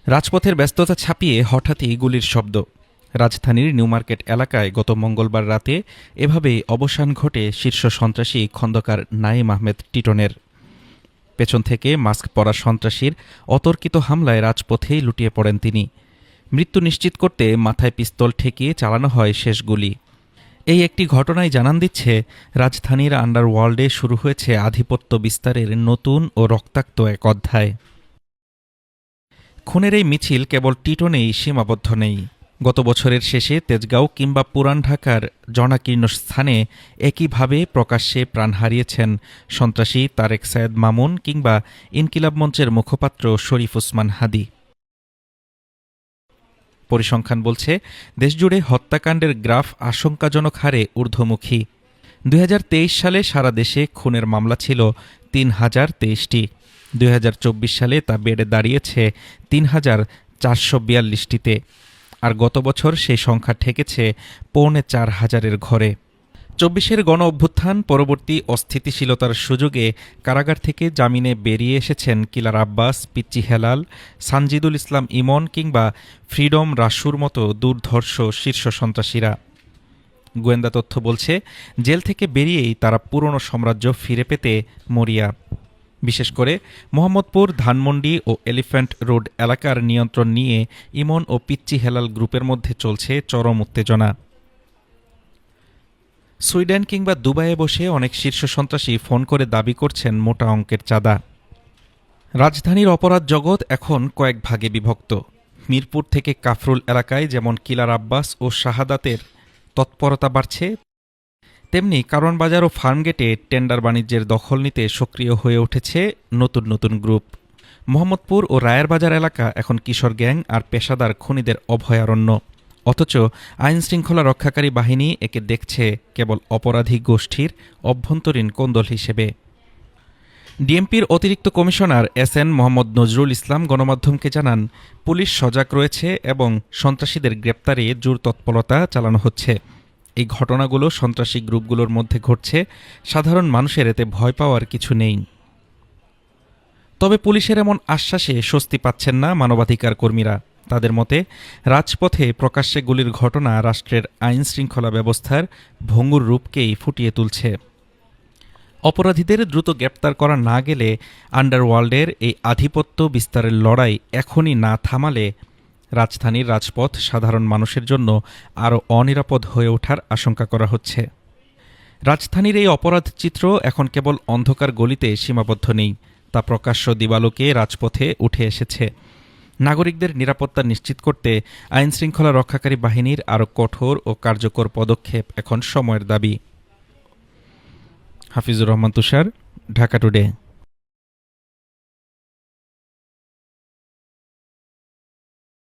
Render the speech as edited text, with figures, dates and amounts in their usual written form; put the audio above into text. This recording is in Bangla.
রাজপথের ব্যস্ততা ছাপিয়ে হঠাৎই গুলির শব্দ। রাজধানীর নিউ মার্কেট এলাকায় গত মঙ্গলবার রাতে এভাবেই অবসান ঘটে শীর্ষ সন্ত্রাসী খন্দকার নাঈম আহমেদ টিটনের। পেছন থেকে মাস্ক পরা সন্ত্রাসীর অতর্কিত হামলায় রাজপথেই লুটিয়ে পড়েন তিনি। মৃত্যু নিশ্চিত করতে মাথায় পিস্তল ঠেকিয়ে চালানো হয় শেষ গুলি। এই একটি ঘটনায় জানান দিচ্ছে রাজধানীর আন্ডারওয়ার্ল্ডে শুরু হয়েছে আধিপত্য বিস্তারের নতুন ও রক্তাক্ত এক অধ্যায়। খুনের এই মিছিল কেবল টিটনেই সীমাবদ্ধ নেই। গত বছরের শেষে তেজগাঁও কিংবা পুরান ঢাকার জনাকীর্ণ স্থানে একইভাবে প্রকাশ্যে প্রাণ হারিয়েছেন সন্ত্রাসী তারেক সায়েদ মামুন কিংবা ইনকিলাব মঞ্চের মুখপাত্র শরীফ ওসমান হাদী। পরিসংখ্যান বলছে, দেশজুড়ে হত্যাকাণ্ডের গ্রাফ আশঙ্কাজনক হারে ঊর্ধ্বমুখী। ২০২৩ সালে সারা দেশে খুনের মামলা ছিল ৩,০২৩টি। ২০২৪ সালে তা বেড়ে দাঁড়িয়েছে ৩,৪৪২টিতে। আর গত বছর সেই সংখ্যা ঠেকেছে ৪,৫০০০-এর ঘরে। ২৪-এর গণ অভ্যুত্থান পরবর্তী অস্থিতিশীলতার সুযোগে কারাগার থেকে জামিনে বেরিয়ে এসেছেন কিলার আব্বাস, পিচ্চি হেলাল, সানজিদুল ইসলাম ইমন কিংবা ফ্রিডম রাসুর মতো দুর্ধর্ষ শীর্ষ সন্ত্রাসীরা। গোয়েন্দা তথ্য বলছে, জেল থেকে বেরিয়েই তারা পুরনো সাম্রাজ্য ফিরে পেতে মরিয়া। বিশেষ করে মোহাম্মদপুর, ধানমন্ডি ও এলিফ্যান্ট রোড এলাকার নিয়ন্ত্রণ নিয়ে ইমন ও পিচ্চি হেলাল গ্রুপের মধ্যে চলছে চরম উত্তেজনা। সুইডেন কিংবা দুবাইয়ে বসে অনেক শীর্ষ সন্ত্রাসী ফোন করে দাবি করছেন মোটা অঙ্কের চাঁদা। রাজধানীর অপরাধ জগৎ এখন কয়েক ভাগে বিভক্ত। মিরপুর থেকে কাফরুল এলাকায় যেমন কিলার আব্বাস ও শাহাদাতের তৎপরতা বাড়ছে, তেমনি কারওয়ান বাজার ও ফার্মগেটে টেন্ডার বাণিজ্যের দখল নিতে সক্রিয় হয়ে উঠেছে নতুন নতুন গ্রুপ। মোহাম্মদপুর ও রায়ের বাজার এলাকা এখন কিশোর গ্যাং আর পেশাদার খুনিদের অভয়ারণ্য। অথচ আইনশৃঙ্খলা রক্ষাকারী বাহিনী একে দেখছে কেবল অপরাধী গোষ্ঠীর অভ্যন্তরীণ কোন্দল হিসেবে। ডিএমপির অতিরিক্ত কমিশনার এসএন মোহাম্মদ নজরুল ইসলাম গণমাধ্যমকে জানান, পুলিশ সজাগ রয়েছে এবং সন্ত্রাসীদের গ্রেপ্তারে জোর তৎপরতা চালানো হচ্ছে। এই ঘটনাগুলো সন্ত্রাসী গ্রুপগুলোর মধ্যে ঘটছে, সাধারণ মানুষের এতে ভয় পাওয়ার কিছু নেই। তবে পুলিশের এমন আশ্বাসে স্বস্তি পাচ্ছেন না মানবাধিকার কর্মীরা। তাদের মতে, রাজপথে প্রকাশ্যে গুলির ঘটনা রাষ্ট্রের আইনশৃঙ্খলা ব্যবস্থার ভঙ্গুর রূপকেই ফুটিয়ে তুলছে। অপরাধীদের দ্রুত গ্রেপ্তার করা না গেলে আন্ডারওয়ার্ল্ডের এই আধিপত্য বিস্তারের লড়াই এখনই না থামালে রাজধানীর রাজপথ সাধারণ মানুষের জন্য আরও অনিরাপদ হয়ে ওঠার আশঙ্কা করা হচ্ছে। রাজধানীর এই অপরাধ চিত্র এখন কেবল অন্ধকার গলিতে সীমাবদ্ধ নেই, তা প্রকাশ্য দিবালোকে রাজপথে উঠে এসেছে। নাগরিকদের নিরাপত্তা নিশ্চিত করতে আইনশৃঙ্খলা রক্ষাকারী বাহিনীর আরও কঠোর ও কার্যকর পদক্ষেপ এখন সময়ের দাবি। হাফিজুর রহমান তুষার, ঢাকা টুডে।